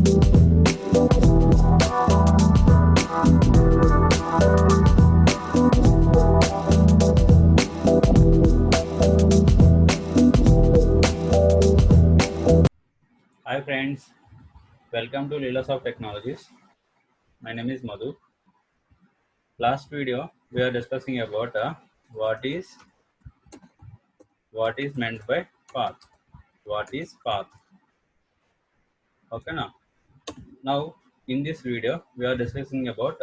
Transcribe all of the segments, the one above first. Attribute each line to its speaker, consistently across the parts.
Speaker 1: Hi friends, welcome to Leelas of Technologies. My name is Madhu. Last video we are discussing about what is meant by path. What is path? Okay now. Now in this video we are discussing about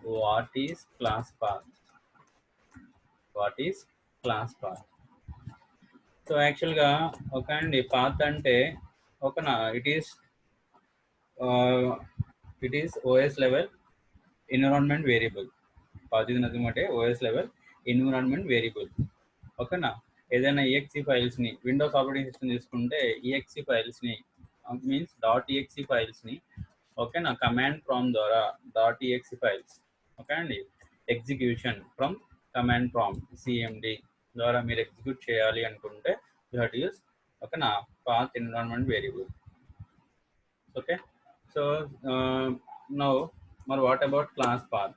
Speaker 1: what is class path. What is class path? So actually okay path ante okay na uh, it is OS level environment variable. Path is nothing but a OS level environment variable. ఓకేనా ఏదైనా EXE ఫైల్స్ని windows operating system తీసుకుంటే EXE ఫైల్స్ని means .exe ఫైల్స్ని ఓకేనా command prompt ద్వారా .exe files okay అండి execution from command prompt CMD ద్వారా మీరు ఎగ్జిక్యూట్ చేయాలి అనుకుంటే యూ హ్యావ్ టు యూస్ ఓకేనా path environment variable. Okay so now మరి what about class path?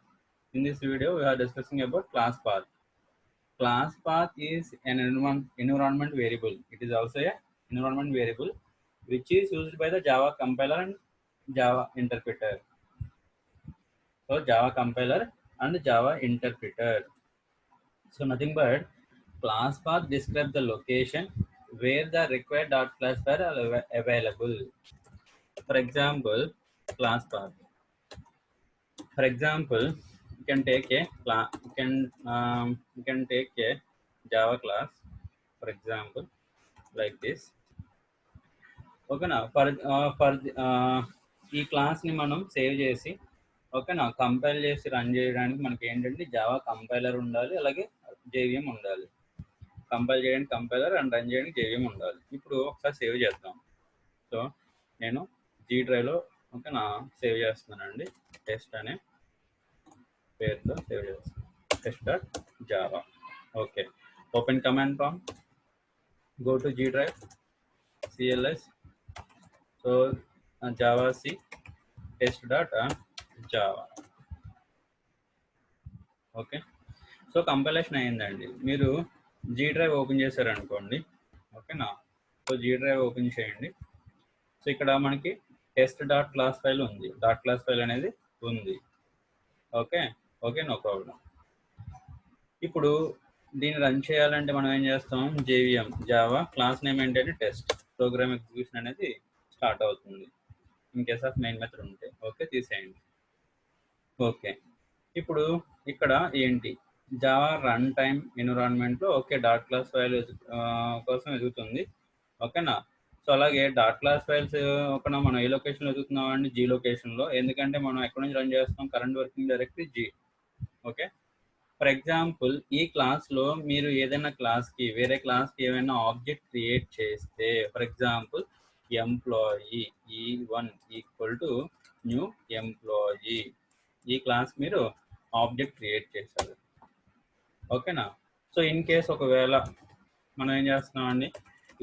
Speaker 1: In this video we are discussing about class path. Class path is an environment variable. It is also a environment variable which is used by the Java compiler and Java interpreter. So Java compiler and Java interpreter. So nothing but class path describes the location where the required .class file are available. For example, class path. For example, you can take a class. You can take a Java class, for example, like this. ఓకేనా for ఈ క్లాస్ని మనం save చేసి ఓకేనా compile చేసి run చేయడానికి మనకి ఏంటంటే Java compiler ఉండాలి, అలాగే జేవిఎం ఉండాలి. కంపైల్ చేయడానికి కంపైలర్ అండ్ రన్ చేయడానికి జేవిఎం ఉండాలి. ఇప్పుడు ఒకసారి సేవ్ చేద్దాం. సో నేను జీ డ్రైవ్లో ఓకేనా సేవ్ చేస్తున్నానండి. టెస్ట్ అనే పేరుతో సేవ్ చేస్తాను, test.java. Okay, open command prompt, go to G drive, cls, so Java C test.java. Okay, so compilation అయిందండి. మీరు జీ డ్రైవ్ ఓపెన్ చేశారనుకోండి ఓకేనా. సో జీ డ్రైవ్ ఓపెన్ చేయండి. సో ఇక్కడ మనకి test.class ఫైల్ ఉంది, .class ఫైల్ అనేది ఉంది. Okay okay, no problem. ఇప్పుడు దీన్ని రన్ చేయాలంటే మనం ఏం చేస్తాం, జేవిఎం జావా క్లాస్ నేమ్ ఏంటంటే టెస్ట్, ప్రోగ్రామ్ ఎగ్జిక్యూషన్ అనేది స్టార్ట్ అవుతుంది in case of main method ఉంటే. ఓకే, తీసేయండి. ఓకే, ఇప్పుడు ఇక్కడ ఏంటి జావా రన్ టైమ్ ఎన్విరాన్మెంట్లో ఓకే .class ఫైల్ కోసం ఎదుగుతుంది ఓకేనా. సో అలాగే .class ఫైల్స్ ఓకేనా మనం ఏ లొకేషన్లో ఎదుగుతున్నాం అండి, జీ లొకేషన్లో. ఎందుకంటే మనం ఎక్కడి నుంచి రన్ చేస్తాం, current working directory G. Okay, for example ఈ క్లాస్లో మీరు ఏదైనా క్లాస్కి వేరే క్లాస్కి ఏమైనా ఆబ్జెక్ట్ క్రియేట్ చేస్తే, for example employee E1 equal to new employee, ఈ క్లాస్ మీరు ఆబ్జెక్ట్ క్రియేట్ చేశారు ఓకేనా. సో ఇన్ కేస్ ఒకవేళ మనం ఏం చేస్తున్నామండి,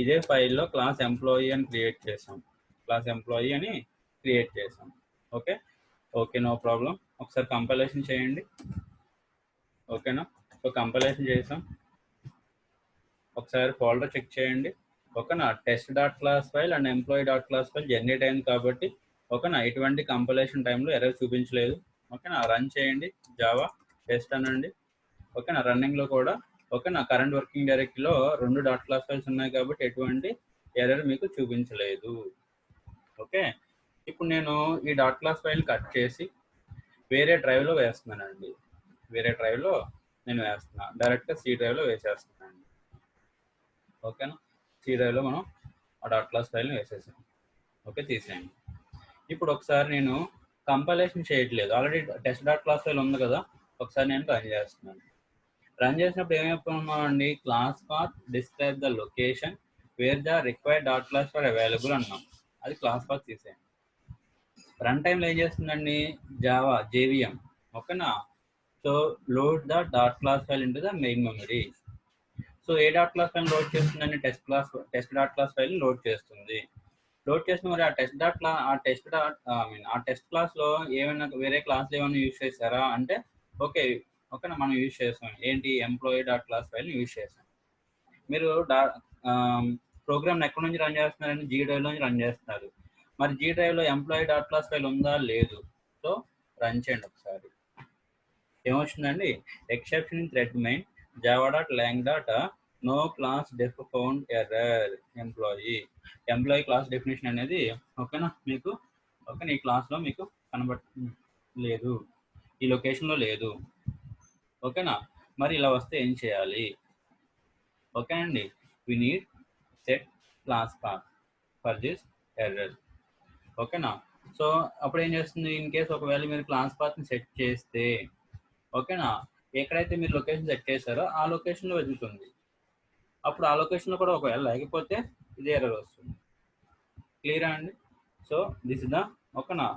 Speaker 1: ఇదే ఫైల్లో క్లాస్ ఎంప్లాయీ అని క్రియేట్ చేసాం, క్లాస్ ఎంప్లాయీ అని క్రియేట్ చేసాం. Okay okay, no problem. ఒకసారి కంపైలేషన్ చేయండి ఓకేనా. సో కంపైలేషన్ చేసాం, ఒకసారి ఫోల్డర్ చెక్ చేయండి ఓకేనా. test.class file and employee.class file generate అయింది కాబట్టి ఓకేనా ఎటువంటి కంపైలేషన్ టైంలో ఎర్రర్ చూపించలేదు ఓకేనా. రన్ చేయండి, జావా టెస్ట్ అనండి ఓకేనా. రన్నింగ్లో కూడా ఓకేనా కరెంట్ వర్కింగ్ డైరెక్టరీలో 2 .class ఫైల్స్ ఉన్నాయి కాబట్టి ఎటువంటి ఎర్రర్ మీకు చూపించలేదు. ఓకే, ఇప్పుడు నేను ఈ .class ఫైల్ కట్ చేసి వేరే డ్రైవ్లో వేస్తున్నానండి. వేరే డ్రైవ్లో నేను వేస్తున్నా, డైరెక్ట్గా సి డ్రైవ్లో వేసేస్తున్నాను ఓకేనా. సి డ్రైవ్లో మనం ఆ .class ఫైల్ని వేసేసాం. ఓకే, తీసేయండి. ఇప్పుడు ఒకసారి నేను కంపైలేషన్ చేయట్లేదు, ఆల్రెడీ test.class ఫైల్ ఉంది కదా. ఒకసారి నేను రన్ చేస్తున్నాను. రన్ చేసినప్పుడు ఏమైపోతున్నామండి, class path describe the location where the required .class file available అన్నాం. అది క్లాస్ పాత్ తీసేయండి. రన్ టైంలో ఏం చేస్తుందండి, జావా జేవిఎం ఓకేనా. So load the .class file into the main memory. So ఏ .class ఫైల్ లోడ్ చేస్తుందండి, టెస్ట్ .class ఫైల్ లోడ్ చేస్తుంది. లోడ్ చేసిన మరి ఆ టెస్ట్ క్లాస్ లో ఏమైనా వేరే క్లాస్లో ఏమైనా యూజ్ చేశారా అంటే ఓకే, ఓకేనా, మనం యూజ్ చేస్తాం. ఏంటి, employee dot class file use చేస్తాం. మీరు ప్రోగ్రామ్ ఎక్కడి నుంచి రన్ చేస్తున్నారని జీ డ్రైవ్ నుంచి రన్ చేస్తున్నారు. మరి జీ డ్రైవ్ లో ఎంప్లాయీ డాట్ క్లాస్ ఫైల్ ఉందా, లేదు. సో రన్ చేయండి ఒకసారి. ఏమొచ్చిందండి, exception in thread main Java dot lang dot no class def found error employee class definition అనేది ఓకేనా మీకు, ఓకేనా, ఈ క్లాస్లో మీకు లేదు, ఈ లొకేషన్లో లేదు. ఓకేనా, మరి ఇలా వస్తే ఏం చేయాలి? ఓకేనండి, we need set class path for this error. ఓకేనా, సో అప్పుడు ఏం చేస్తుంది, ఇన్ కేస్ ఒకవేళ మీరు క్లాస్ పాత్ని సెట్ చేస్తే ఓకేనా, ఎక్కడైతే మీరు లొకేషన్ సెట్ చేశారో ఆ లొకేషన్లో వెతుకుతుంది. అప్పుడు ఆ లొకేషన్లో కూడా ఒకవేళ లేకపోతే ఇది ఎర్రర్ వస్తుంది. క్లియరా అండి? సో దిస్ ఇస్ ద ఓకేనా,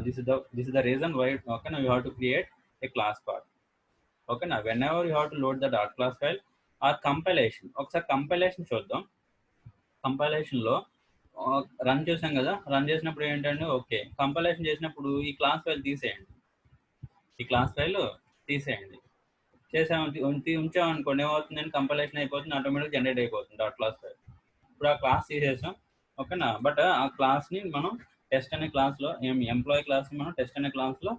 Speaker 1: this is the reason why okay, you have to create a class path. ఓకేనా, whenever you have to load the dot class file or compilation. ఒకసారి కంపైలేషన్ చూద్దాం. కంపైలేషన్ లో run చేసాం కదా, run చేసినప్పుడు ఏంటంటే okay, compilation చేసినప్పుడు ఈ క్లాస్ ఫైల్ తీసేయండి, ఈ క్లాస్ ఫైల్ తీసేయండి. ఉంచామనుకోండి, ఏమవుతుందంటే కంపైలేషన్ అయిపోతుంది, ఆటోమేటిక్ జనరేట్ అయిపోతుంది డాట్ క్లాస్ ఫైల్. ఇప్పుడు ఆ క్లాస్ తీసేసాం ఓకేనా, బట్ ఆ క్లాస్ని మనం టెస్ట్ అనే క్లాస్లో, ఎంప్లాయీ క్లాస్ని మనం టెస్ట్ అనే క్లాస్లో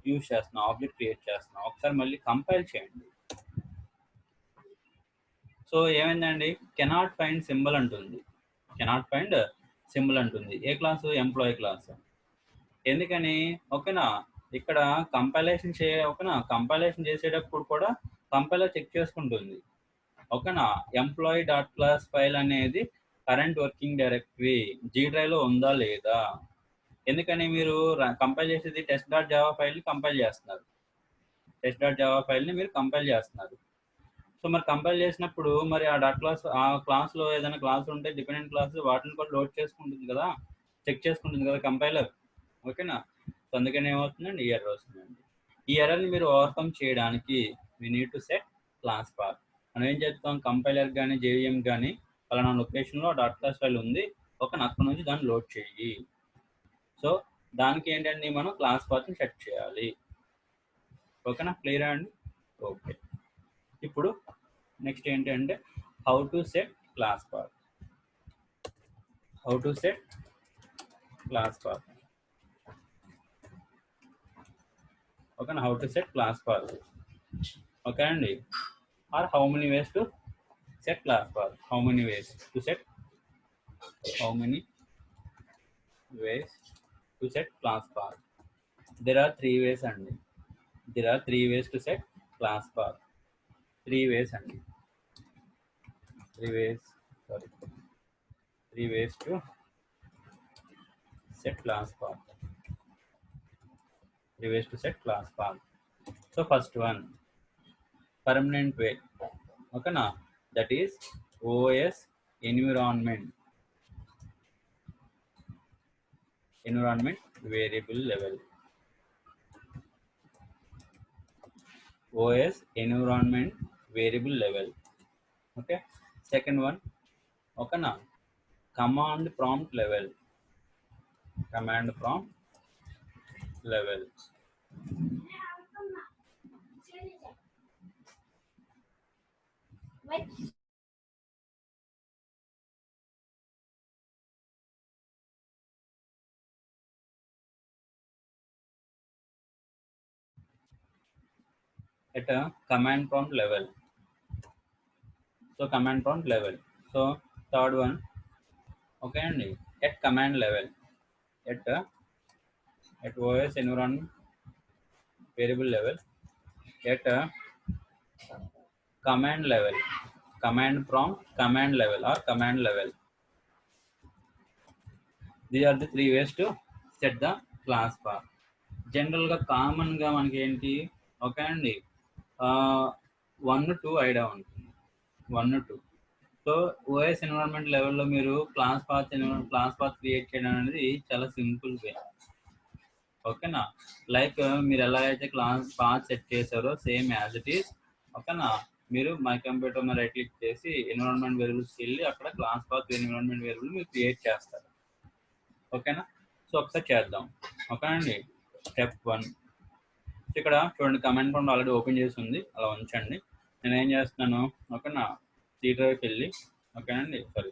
Speaker 1: యూజ్ చేస్తున్నాం, ఆబ్జెక్ట్ క్రియేట్ చేస్తున్నాం. ఒకసారి మళ్ళీ కంపైల్ చేయండి. సో ఏమైందండి, కెనాట్ ఫైండ్ సింబల్ అంటుంది, కెనాట్ ఫైండ్ సింబల్ అంటుంది. ఏ క్లాసు? Employee class. ఎందుకని? ఓకేనా, ఇక్కడ కంపైలేషన్ ఓకేనా, కంపైలేషన్ చేసేటప్పుడు కూడా కంపైలర్ చెక్ చేసుకుంటుంది. ఓకేనా, ఎంప్లాయీ డాట్ క్లాస్ ఫైల్ అనేది కరెంట్ వర్కింగ్ డైరెక్టరీ జీ డ్రైవ్లో ఉందా లేదా. ఎందుకని మీరు కంపైల్ చేసేది టెస్ట్ డాట్ జావా ఫైల్ని కంపైల్ చేస్తున్నారు, టెస్ట్ డాట్ జావా ఫైల్ని మీరు కంపైల్ చేస్తున్నారు. సో మరి కంపైల్ చేసినప్పుడు మరి ఆ డాట్ క్లాస్, ఆ క్లాస్లో ఏదైనా క్లాస్ ఉంటే డిపెండెంట్ క్లాస్, వాటిని కూడా లోడ్ చేసుకుంటుంది కదా, చెక్ చేసుకుంటుంది కదా కంపైలర్. ఓకేనా, సో అందుకని ఏమవుతుందండి, ఈ ఎర్రర్ వస్తుందండి. ఈ ఎర్రర్ని మీరు ఓవర్కమ్ చేయడానికి we need to set class path. మనం ఏం చేస్తాం, కంపైలర్ కానీ జేవిఎం కానీ పలానా లొకేషన్లో డాట్ క్లాస్ ఫైల్ ఉంది, ఓకే, అక్కడ నుంచి దాన్ని లోడ్ చేయి. సో దానికి ఏంటంటే మనం క్లాస్ పాత్ని సెట్ చేయాలి. ఓకేనా, క్లియరా అండి? ఓకే, ఇప్పుడు నెక్స్ట్ ఏంటంటే how to set class path. How to set class path. ఓకేనా, how to set class path. Okay అండి, or how many ways to set class path. How many ways to set? How many ways to set class path? There are 3 ways and there are 3 ways to set class path. 3 ways and 3 ways. Sorry, 3 ways to set class path. 3 ways to set class path. So first one, permanent way. Okay na, that is OS environment variable level. OS environment variable level. Okay, second one, okay na, command prompt level. Command prompt level. At a command prompt level. So command prompt level. So third one, okay, and at command level, at OS environment variable level, at a command level, command prompt, command level or command level. These are the 3 ways to set the class path. General గా common గా మనకి ఏంటి, okay అండి, 1 2 idea ఉంటుంది, 1 2. So OS environment లెవెల్లో మీరు class path create చేయడం అనేది చాలా సింపుల్ వే. ఓకేనా, లైక్ మీరు ఎలా అయితే క్లాస్ పాత్ సెట్ చేశారో సేమ్ యాజ్ ఇట్ ఈస్. ఓకేనా, మీరు మై కంప్యూటర్ మీద రైట్ క్లిక్ చేసి ఎన్విరాన్మెంట్ వేరియబుల్స్కి వెళ్ళి అక్కడ క్లాస్ పాత్ ఎన్విరాన్మెంట్ వేరియబుల్ మీరు క్రియేట్ చేస్తారు. ఓకేనా? సో ఒకసారి చేద్దాం. ఓకేనండి. స్టెప్ 1 ఇక్కడ చూడండి, కమాండ్ ప్రాంప్ట్ ఆల్రెడీ ఓపెన్ చేసి ఉంది, అలా ఉంచండి. నేను ఏం చేస్తున్నాను, ఓకేనా, సి డ్రైవ్కి వెళ్ళి, ఓకేనండి, సారీ,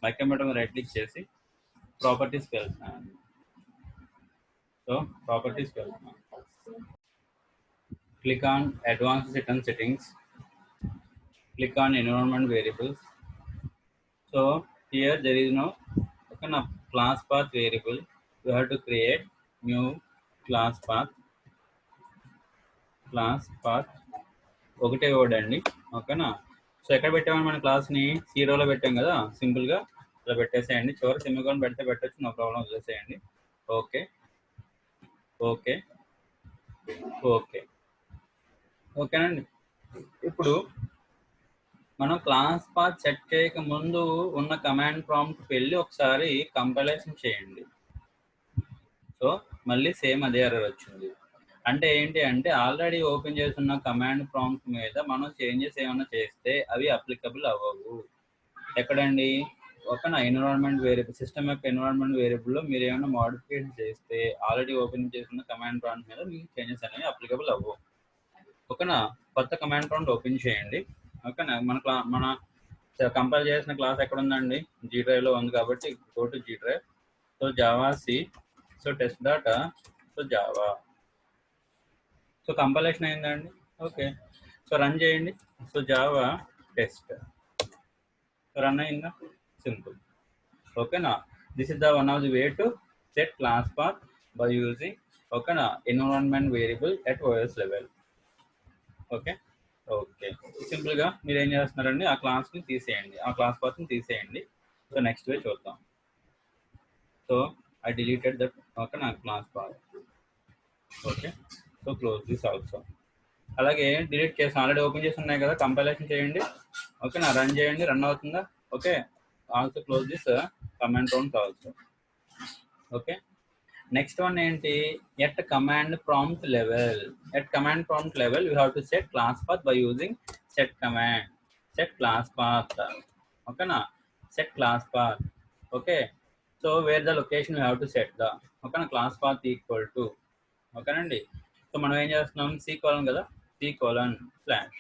Speaker 1: మై కంప్యూటర్ మీద రైట్ క్లిక్ చేసి ప్రాపర్టీస్కి వెళ్తున్నాను. సో ప్రాపర్టీస్కి వెళ్తున్నాను. Click on Advanced Return Settings. Click on Environment Variables. So here there is no class path variable. You have to create new class path. ఒకటే word అండి. ఓకేనా? So ఎక్కడ పెట్టామని మన క్లాస్ని జీరోలో పెట్టాం కదా, సింపుల్గా ఇలా పెట్టేసేయండి. చివరి సెమికోలన్ పెడితే పెట్టచ్చు, నో ప్రాబ్లం, వదిలేసేయండి. ఓకే ఓకే ఓకే ఓకేనండి. ఇప్పుడు మనం క్లాస్ పాత్ సెట్ చేయక ముందు ఉన్న కమాండ్ ప్రాంప్ట్కి వెళ్ళి ఒకసారి కంపైలేషన్ చేయండి. సో మళ్ళీ సేమ్ అదే ఎర్రర్ వచ్చింది. అంటే ఏంటి అంటే ఆల్రెడీ ఓపెన్ చేస్తున్న కమాండ్ ప్రాంప్ట్ మీద మనం చేంజెస్ ఏమైనా చేస్తే అవి అప్లికబుల్ అవ్వవు. ఎక్కడండి, ఒక ఎన్విరాన్మెంట్ వేరియబుల్, సిస్టమ్ యొక్క ఎన్విరాన్మెంట్ వేరియబుల్లో మీరు ఏమైనా మోడిఫికేషన్ చేస్తే ఆల్రెడీ ఓపెన్ చేస్తున్న కమాండ్ ప్రాంప్ట్ మీద మీకు చేంజెస్ అనేవి అప్లికబుల్ అవ్వవు. ఓకేనా? కొత్త కమాండ్ ప్రాంప్ట్ ఓపెన్ చేయండి. ఓకేనా? మన కంపైల్ చేసిన క్లాస్ ఎక్కడ ఉందండి, జీ డ్రైవ్లో ఉంది కాబట్టి go to G drive. So Java C, so test data, so Java. So compilation అయిందండి. ఓకే, సో రన్ చేయండి. సో జావా టెస్ట్ రన్ అయిందా, సింపుల్. ఓకేనా? This is the one of the way to set class path by using, ఓకేనా, environment variable at OS level. Okay okay సింపుల్గా మీరు ఏం చేస్తున్నారండి, ఆ క్లాస్ని తీసేయండి, ఆ క్లాస్ పాత్ని తీసేయండి. సో నెక్స్ట్ వే చూద్దాం. So I deleted that, okay, నా class path. Okay, so close this also. అలాగే డిలీట్ చేసి ఆల్రెడీ ఓపెన్ చేసి ఉన్నాయి కదా, కంపైలేషన్ చేయండి. ఓకే, నా రన్ చేయండి, రన్ అవుతుందా? Okay, also close this command prompt also. Okay, next one ఏంటి, at command prompt level. At command prompt level you have to set class path by using set command. Set class path. ఓకేనా? Set class path. Okay, so where the location you have to set the, ఓకేనా, class path equal to, ఓకేనండి. So మనం ఏం చేస్తున్నాం, C colon కదా, C colon slash.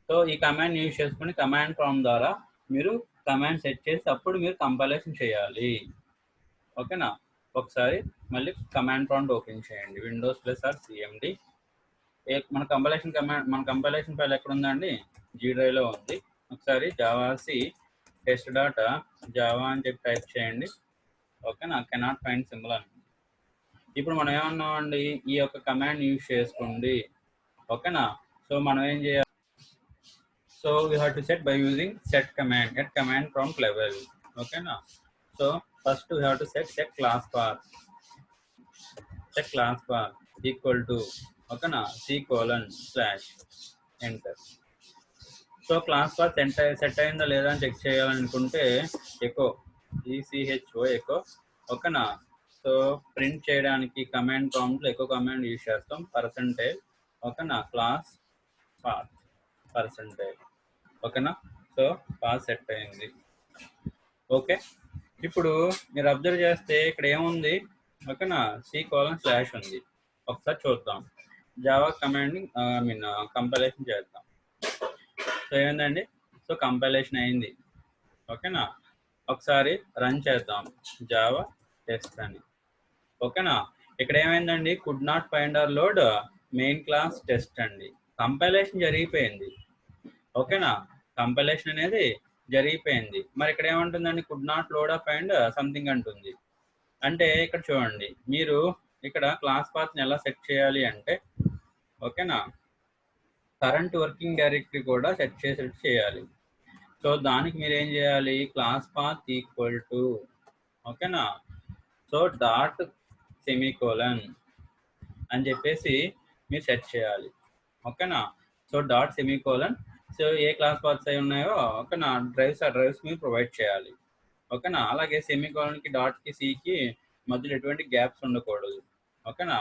Speaker 1: So ఈ command use చేసుకుని command prompt ద్వారా మీరు కమాండ్ సెట్ చేసి అప్పుడు మీరు కంపైలేషన్ చేయాలి. ఓకేనా? ఒకసారి మళ్ళీ కమాండ్ ప్రాంప్ట్ ఓపెన్ చేయండి, విండోస్ ప్లస్ ఆర్ సిఎండి. మన కంపైలేషన్ ఫైల్ ఎక్కడ ఉందండి, జీ డ్రైవ్లో ఉంది. ఒకసారి java C test data java అని చెప్పి టైప్ చేయండి. ఓకేనా? కెనాట్ ఫైండ్ సింబల్ అని. ఇప్పుడు మనం ఏమన్నామండి, ఈ యొక్క కమాండ్ యూజ్ చేసుకోండి. ఓకేనా? సో మనం ఏం చేయాలి, so we have to set by using set command at command prompt level. ఓకేనా? So first we have to set class path. Set class path equal to, ఓకేనా, C colon slash enter. So class path set అయిందా లేదా అని check చేయాలనుకుంటే echo, E C H O echo. ఓకేనా? So print చేయడానికి command ప్రాంప్ట్లో echo command use చేస్తాం, percentage. ఓకేనా? Class path percentage. ఓకేనా? సో పాత్ సెట్ అయింది. ఓకే, ఇప్పుడు మీరు అబ్జర్వ్ చేస్తే ఇక్కడ ఏముంది, ఓకేనా, సి కోలన్ స్లాష్ ఉంది. ఒకసారి చూద్దాం, జావా కమాండ్ కంపైలేషన్ చేద్దాం. సో ఏమైందండి, సో కంపైలేషన్ అయింది. ఓకేనా? ఒకసారి రన్ చేద్దాం, జావా టెస్ట్ అని. ఓకేనా? ఇక్కడ ఏమైందండి, could not find or load main class test అండి. కంపైలేషన్ జరిగిపోయింది. ఓకేనా? కంపైలేషన్ అనేది జరిగిపోయింది. మరి ఇక్కడ ఏమంటుందండి, could not load up and something అంటుంది. అంటే ఇక్కడ చూడండి, మీరు ఇక్కడ క్లాస్ పాత్ని ఎలా సెట్ చేయాలి అంటే, ఓకేనా, కరెంట్ వర్కింగ్ డైరెక్టరీ కూడా సెట్ చేసేట్టు చేయాలి. సో దానికి మీరు ఏం చేయాలి, క్లాస్ పాత్ ఈక్వల్ టు, ఓకేనా, సో డాట్ సెమీకోలన్ అని చెప్పేసి మీరు సెట్ చేయాలి. ఓకేనా? So dot semicolon. సో ఏ క్లాస్ పాత్స్ అయి ఉన్నాయో, ఓకేనా, డ్రైవ్స్ మీరు ప్రొవైడ్ చేయాలి. ఓకేనా? అలాగే సెమీకోలన్కి డాట్కి సికి మధ్యలో ఎటువంటి గ్యాప్స్ ఉండకూడదు. ఓకేనా?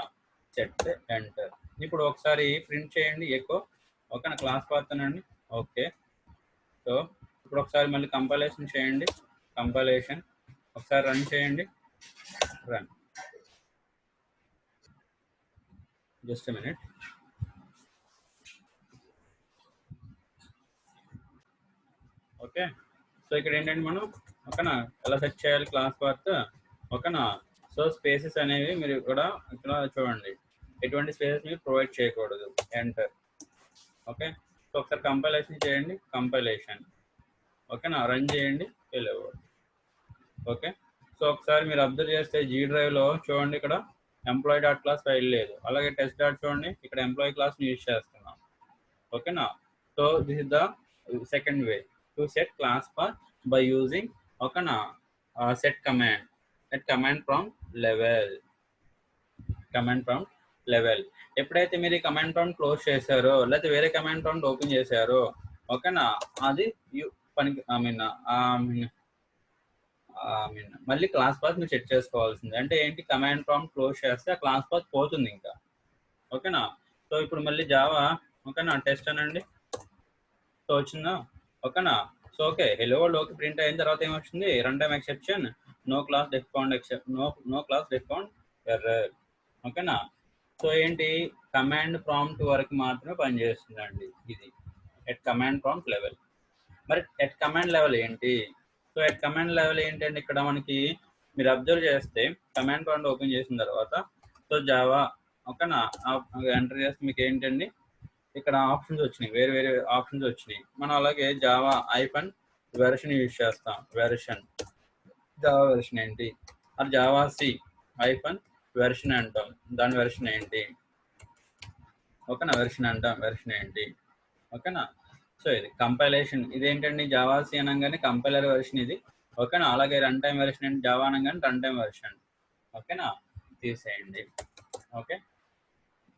Speaker 1: Set enter. ఇప్పుడు ఒకసారి ప్రింట్ చేయండి, ఎకో ఓకేనా, క్లాస్ పాత్ అనండి. ఓకే. సో ఇప్పుడు ఒకసారి మళ్ళీ కంపైలేషన్ చేయండి. కంపైలేషన్ ఒకసారి రన్ చేయండి. Run. Just minute. Okay. So ఇక్కడ ఏంటంటే మనం ఓకేనా ఎలా సెట్ చేయాలి క్లాస్ పాత్. ఓకేనా. సో స్పేసెస్ అనేవి మీరు ఇక్కడ చూడండి, ఎటువంటి స్పేసెస్ మీరు ప్రొవైడ్ చేయకూడదు. ఎంటర్. ఓకే. సో ఒకసారి కంపైలేషన్ చేయండి. కంపైలేషన్. ఓకేనా, రన్ చేయండి. వెళ్ళేవాడు. ఓకే. సో ఒకసారి మీరు అబ్జర్వ్ చేస్తే జీ డ్రైవ్లో చూడండి, ఇక్కడ ఎంప్లాయీ డాట్ క్లాస్ ఫైల్ లేదు. అలాగే టెస్ట్ డాట్ చూడండి, ఇక్కడ ఎంప్లాయీ క్లాస్ని యూజ్ చేస్తున్నాం. ఓకేనా. So this is the second way to set class path by using ఓకేనా set command. Set command from level. Command prompt level. ఎప్పుడైతే మీరు ఈ కమాండ్ ప్రాంప్ట్ క్లోజ్ చేశారో లేకపోతే వేరే కమాండ్ ప్రాంప్ట్ ఓపెన్ చేశారో ఓకేనా, అది పనికి మళ్ళీ క్లాస్ పాత్ మీరు సెట్ చేసుకోవాల్సింది. అంటే ఏంటి, కమాండ్ ప్రాంప్ట్ క్లోజ్ చేస్తే ఆ క్లాస్ పాత్ పోతుంది ఇంకా. ఓకేనా. సో ఇప్పుడు మళ్ళీ జావా ఓకేనా టెస్ట్ అనండి. సో వచ్చిందా. ఓకేనా. So okay, hello world okay print అయిన తర్వాత ఏమొచ్చింది, run time exception, no class def found except, no class def found error. ఓకేనా. సో ఏంటి, కమాండ్ ప్రాంప్ట్ వరకు మాత్రమే పనిచేస్తుందండి ఇది ఎట్ కమాండ్ ప్రాంప్ట్ లెవెల్. మరి ఎట్ కమాండ్ లెవెల్ ఏంటి, సో ఎట్ కమాండ్ లెవెల్ ఏంటంటే ఇక్కడ మనకి మీరు అబ్జర్వ్ చేస్తే కమాండ్ ప్రాంప్ట్ ఓపెన్ చేసిన తర్వాత సో జావా ఓకేనా ఎంటర్ చేస్తే మీకు ఏంటండి ఇక్కడ ఆప్షన్స్ వచ్చినాయి, వేరే వేరే ఆప్షన్స్ వచ్చినాయి. మనం అలాగే జావా ఐఫన్ వెర్షన్ యూజ్ చేస్తాం. వెర్షన్, జావా వెర్షన్ ఏంటి, అది జావా సి ఐఫన్ వెర్షన్ అంటాం. దాని వెర్షన్ ఏంటి, ఓకేనా వెర్షన్ అంటాం. వెర్షన్ ఏంటి, ఓకేనా. సో ఇది కంపైలేషన్, ఇదేంటండి జావా సి అనగానే కంపైలర్ వెర్షన్ ఇది. ఓకేనా. అలాగే రన్ టైమ్ వెర్షన్ ఏంటి, జావా అనగానే రన్ టైమ్ వెర్షన్. ఓకేనా, తీసేయండి. ఓకే.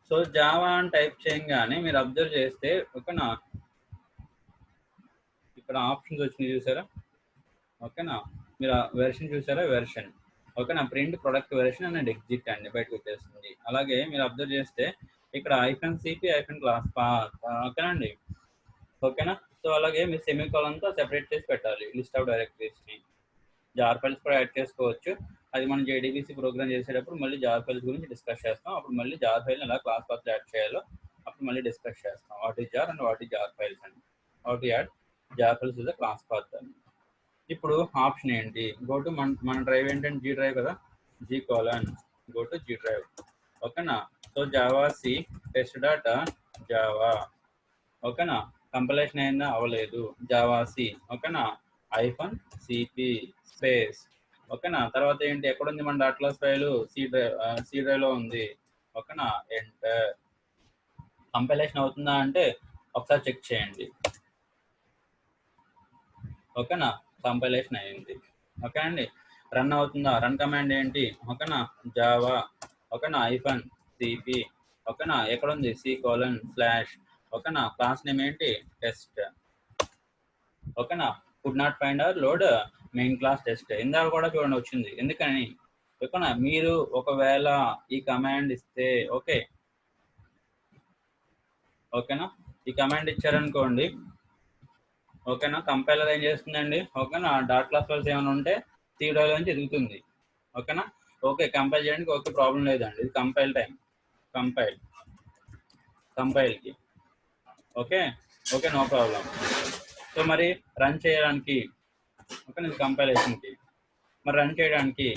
Speaker 1: సో జావా అని టైప్ చేయగానే మీరు అబ్జర్వ్ చేస్తే ఓకేనా ఇక్కడ ఆప్షన్స్ వచ్చినాయి చూసారా. ఓకేనా, మీరు వెర్షన్ చూసారా, వెర్షన్. ఓకేనా, print product version and exit అండి బయటకు వచ్చేస్తుంది. అలాగే మీరు అబ్జర్వ్ చేస్తే ఇక్కడ hyphen CP hyphen class path. ఓకేనండి. ఓకేనా. సో అలాగే మీరు సెమీకోలన్తో సెపరేట్ చేసి పెట్టాలి లిస్ట్ ఆఫ్ డైరెక్టరీస్ని. జార్ ఫైల్స్ కూడా యాడ్ చేసుకోవచ్చు. అది మనం జేడీబీసీ ప్రోగ్రామ్ చేసేటప్పుడు మళ్ళీ జార్ ఫైల్స్ గురించి డిస్కస్ చేస్తాం. అప్పుడు మళ్ళీ జార్ ఫైల్ ఎలా క్లాస్ పాత్ యాడ్ చేయాలో అప్పుడు మళ్ళీ డిస్కస్ చేస్తాం. What is jar and what is jar files అండి. What add jar files is the class path అని. ఇప్పుడు ఆప్షన్ ఏంటి, గో టు మన డ్రైవ్ ఏంటంటే జీ డ్రైవ్ కదా, G colon go to G drive. ఓకేనా. So Java C test data Java. ఓకేనా, compilation అయిందా, అవ్వలేదు. జావా సి ఓకేనా ఐఫన్ సిపి స్పేస్. ఓకేనా. తర్వాత ఏంటి, ఎక్కడుంది మన డాట్ క్లాస్ ఫైల్, సి డ్రైవ్లో ఉంది. ఓకేనా, ఎంటర్. కంపైలేషన్ అవుతుందా అంటే ఒకసారి చెక్ చేయండి. ఓకేనా, కంపైలేషన్ అయింది. ఓకే అండి. రన్ అవుతుందా, రన్ కమాండ్ ఏంటి, ఓకేనా జావా ఓకేనా ఐఫన్ సిపి. ఓకేనా, ఎక్కడుంది సి కోలన్ స్లాష్. ఓకేనా, క్లాస్ నేమ్ ఏంటి టెస్ట్. ఓకేనా, could not find or load main class test. ఇందాక కూడా చూడండి వచ్చింది, ఎందుకని ఓకేనా మీరు ఒకవేళ ఈ కమాండ్ ఇస్తే ఓకే. ఓకేనా, ఈ కమాండ్ ఇచ్చారనుకోండి ఓకేనా, కంపైలర్ ఏం చేస్తుందండి ఓకేనా డాట్ క్లాస్ ఫైల్స్ ఏమైనా ఉంటే సి డ్రైవ్ నుంచి ఎదుగుతుంది. ఓకేనా. ఓకే, కంపైల్ చేయడానికి ఓకే ప్రాబ్లం లేదండి, ఇది కంపైల్ టైం. కంపైల్కి okay. Okay, no problem. So మరి రన్ చేయడానికి ఓకే ఇది కంపైలేషన్కి, మరి రన్ చేయడానికి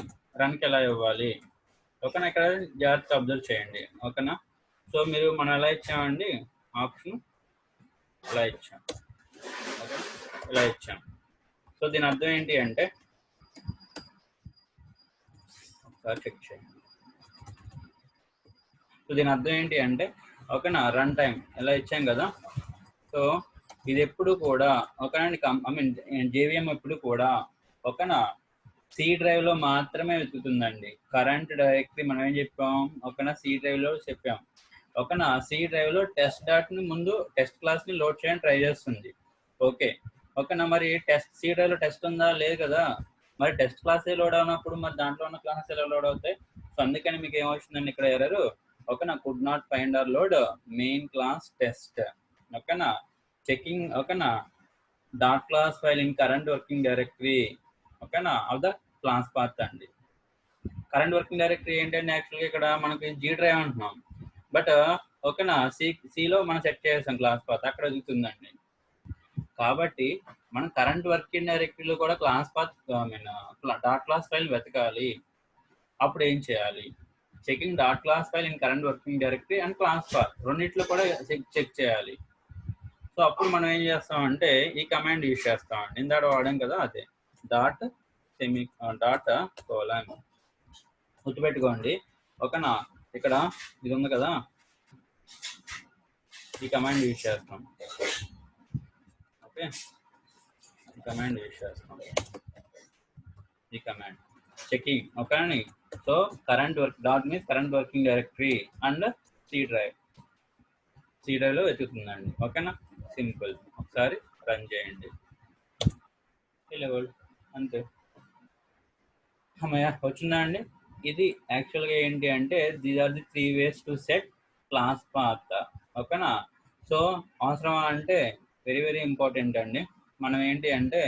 Speaker 1: రన్కి ఎలా ఇవ్వాలి ఓకేనా, ఇక్కడ జాగ్రత్త అబ్జర్వ్ చేయండి. ఓకేనా. సో మీరు మనం ఎలా ఇచ్చామండి ఆప్షన్, ఇలా ఇచ్చాం. ఓకే, ఇలా ఇచ్చాం. సో దీని అర్థం ఏంటి అంటే ఒకసారి చెక్ చేయండి. సో దీని అర్థం ఏంటి అంటే ఓకేనా రన్ టైం ఎలా ఇచ్చాం కదా. సో ఇది ఎప్పుడు కూడా ఓకేనా జేవిఎం ఎప్పుడు కూడా ఓకేనా సి డ్రైవ్లో మాత్రమే వెతుకుతుందండి. కరెంట్ డైరెక్టరీ మనం ఏం చెప్పాం ఓకేనా సి డ్రైవ్లో చెప్పాం. ఓకేనా సి డ్రైవ్లో టెస్ట్ డాట్ని ముందు టెస్ట్ క్లాస్ని లోడ్ చేయడానికి ట్రై చేస్తుంది. ఓకే. ఓకేనా, మరి టెస్ట్ సి డ్రైవ్లో టెస్ట్ ఉందా, లేదు కదా. మరి టెస్ట్ క్లాసే లోడ్ అవునప్పుడు మరి దాంట్లో ఉన్న క్లాసెస్ ఎలా లోడ్ అవుతాయి. సో అందుకని మీకు ఏమొచ్చిందండి ఇక్కడ ఎర్రర్ ఓకేనా could not find or load main class test. ఓకేనా. చెకింగ్ ఓకేనా dot class file in current working directory ఓకేనా ఆఫ్ ద క్లాస్ పాత్ అండి. కరెంట్ వర్కింగ్ డైరెక్టరీ ఏంటంటే యాక్చువల్గా ఇక్కడ మనకి జీ డ్రైవ్ అంటున్నాం, బట్ ఓకేనా సిలో మనం సెట్ చేసాం క్లాస్ పాత్ అక్కడ ఎదుగుతుందండి. కాబట్టి మనం కరెంట్ వర్కింగ్ డైరెక్టరీలో కూడా class path dot class file వెతకాలి. అప్పుడు ఏం చేయాలి? Checking dot class file in current working directory and class path రెండిట్లో కూడా చెక్ చేయాలి. సో అప్పుడు మనం ఏం చేస్తామంటే ఈ కమాండ్ యూజ్ చేస్తామండి, ఇందాక వాడాం కదా అదే డాట్ డాట్ కోలన్. గుర్తుపెట్టుకోండి ఓకేనా. ఇక్కడ ఇది ఉంది కదా, ఈ కమాండ్ యూజ్ చేస్తాం. ఓకే, ఈ కమాండ్ యూజ్ చేస్తాం, ఈ కమాండ్ చెకింగ్ ఓకేనండి. So current work dot means current working directory and C drive లో వెతుకుతుందండి. ఓకేనా, సింపుల్. ఒకసారి రన్ చేయండి, అంతే. అమ్మయ్య వచ్చిందా అండి. ఇది యాక్చువల్గా ఏంటి అంటే these are the 3 ways to set class path. ఓకేనా. సో అవసరమా అంటే వెరీ వెరీ ఇంపార్టెంట్ అండి. మనం ఏంటి అంటే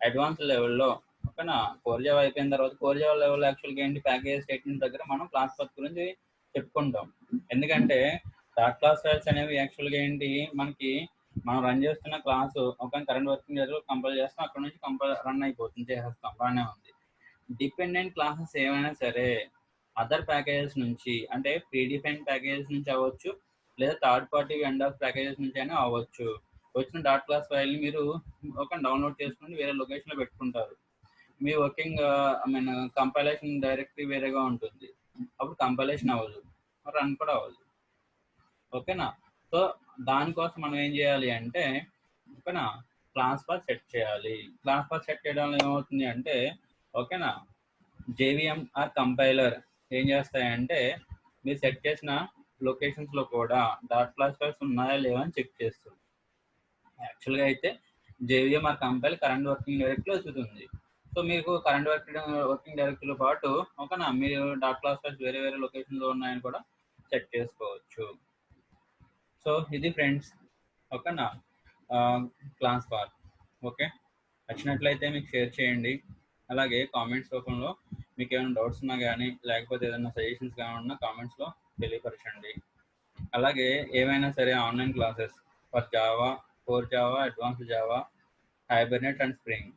Speaker 1: అడ్వాన్స్ లెవెల్లో ఓకేనా కోర్ జావా అయిపోయిన తర్వాత కోర్ జావా లెవెల్ యాక్చువల్గా ఏంటి ప్యాకేజ్ స్టేట్మెంట్ దగ్గర మనం క్లాస్ పాత్ గురించి చెప్పుకుంటాం. ఎందుకంటే డాట్ క్లాస్ ఫైల్స్ అనేవి యాక్చువల్గా ఏంటి మనకి మనం రన్ చేస్తున్న క్లాసు ఒక కరెంట్ వర్కింగ్ డైరెక్టరీ కంపైల్ చేస్తాం, అక్కడ నుంచి రన్ అయిపోతుంది, చేసేస్తాం, బాగానే ఉంది. డిపెండెంట్ క్లాసెస్ ఏమైనా సరే అదర్ ప్యాకేజెస్ నుంచి అంటే ప్రీడిఫైన్ ప్యాకేజెస్ నుంచి అవ్వచ్చు, లేదా థర్డ్ పార్టీ వెండర్స్ ప్యాకేజెస్ నుంచి అయినా అవ్వచ్చు. వచ్చిన డాట్ క్లాస్ ఫైల్ని మీరు ఒక డౌన్లోడ్ చేసుకుని వేరే లొకేషన్లో పెట్టుకుంటారు. మీ వర్కింగ్ కంపైలేషన్ డైరెక్టరీ వేరేగా ఉంటుంది, అప్పుడు కంపైలేషన్ అవ్వదు, రన్ కూడా అవ్వదు. ఓకేనా. సో దానికోసం మనం ఏం చేయాలి అంటే ఓకేనా క్లాస్ పాత్ సెట్ చేయాలి. క్లాస్ పాత్ సెట్ చేయడం వల్ల ఏమవుతుంది అంటే ఓకేనా జేవిఎం ఆర్ కంపైలర్ ఏం చేస్తాయంటే మీరు సెట్ చేసిన లొకేషన్స్లో కూడా డాట్ క్లాస్ ఫైల్స్ ఉన్నాయా లేవా అని చెక్ చేస్తుంది. యాక్చువల్గా అయితే JVM or compile current working డైరెక్టరీలో వెతుకుతుంది. సో మీకు కరెంట్ వర్కింగ్ డైరెక్టరీలో పాటు ఓకేనా మీరు డాట్ క్లాస్ ఫైల్స్ వేరే వేరే లొకేషన్లో ఉన్నాయని కూడా సెట్ చేసుకోవచ్చు. సో ఇది ఫ్రెండ్స్ ఓకేనా క్లాస్ పాత్. ఓకే, నచ్చినట్లయితే మీకు షేర్ చేయండి. అలాగే కామెంట్స్ రూపంలో మీకు ఏమైనా డౌట్స్ ఉన్నా కానీ లేకపోతే ఏదైనా సజెషన్స్ కానీ ఉన్నా కామెంట్స్లో తెలియపరచండి. అలాగే ఏమైనా సరే online classes for Java, core Java, advanced Java, Hibernate and spring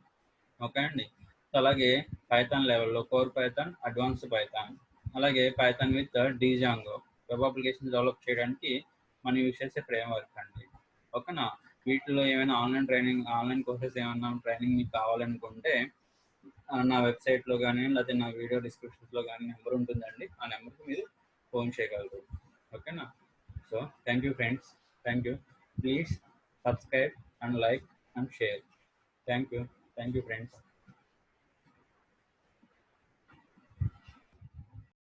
Speaker 1: okay అండి. సో అలాగే పైథాన్ లెవెల్లో కోర్ పైథాన్, అడ్వాన్స్డ్ పైథాన్, అలాగే Python with Django web application develop చేయడానికి మనం యూజ్ చేసే ఫ్రేమ్వర్క్ అండి. ఓకేనా. వీటిలో ఏమైనా ఆన్లైన్ కోర్సెస్ ఏమైనా ట్రైనింగ్ మీకు కావాలనుకుంటే నా వెబ్సైట్లో కానీ లేకపోతే నా వీడియో డిస్క్రిప్షన్స్లో కానీ నెంబర్ ఉంటుందండి, ఆ నెంబర్కి మీరు ఫోన్ చేయగలరు. ఓకేనా. So thank you friends, thank you. Please subscribe and like and share. Thank you friends.